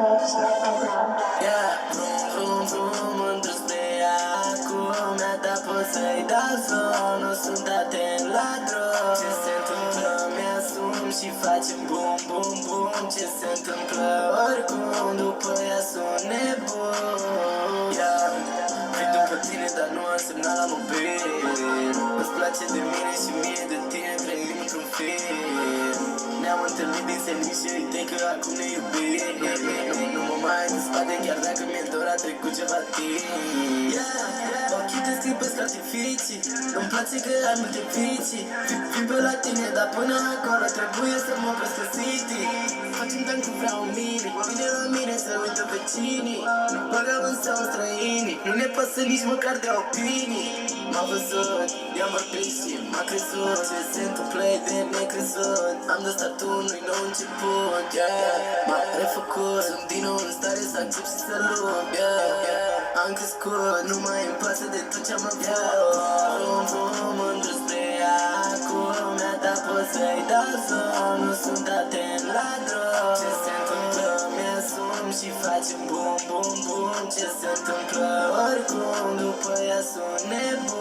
Yeah, vrum, vrum, vrum, mândru spre acum. Mi-a dat pot să-i dau zon, nu sunt atent la drum. Ce se întâmplă, mi-asum și facem bum, bum, bum. Ce se întâmplă oricum, după ea sunt nebun. Yeah, vin după tine, dar nu am semnat la mobil. Îți place de mine și mie de tine, trăim într-un film. Ne-am întâlnit din senin și uite că acum ne iubim. Nu mă mai în spate, chiar dacă mi-e dor, a trecut ceva timp. Yeah, ochii te schimbesc artificii. Nu-mi place că ai multe vicii. Vin pe la tine, dar până acolo trebuie să mă opresc în city. Facem dan cu vreau mini, vine la mine să uită vecinii. Nu băgăm în seamă străinii, nu ne pasă nici măcar de opinii. M-a văzut, i-am vorbit și m-a crezut. Ce se întâmplă e de necrezut. Am dat statul, nu-i nou început, yeah. M-a refăcut, sunt din nou în stare să accept și să lupt, yeah. Am crescut, nu mai îmi pasă de tot ce-am avut. Vrum, vrum, mândru spre acum. Mi-a dat pot să-i dau zon, nu sunt atent la drum. Ce se întâmplă, mi-asum și facem bum, bum, bum. Ce se întâmplă oricum, după ea sunt nebun.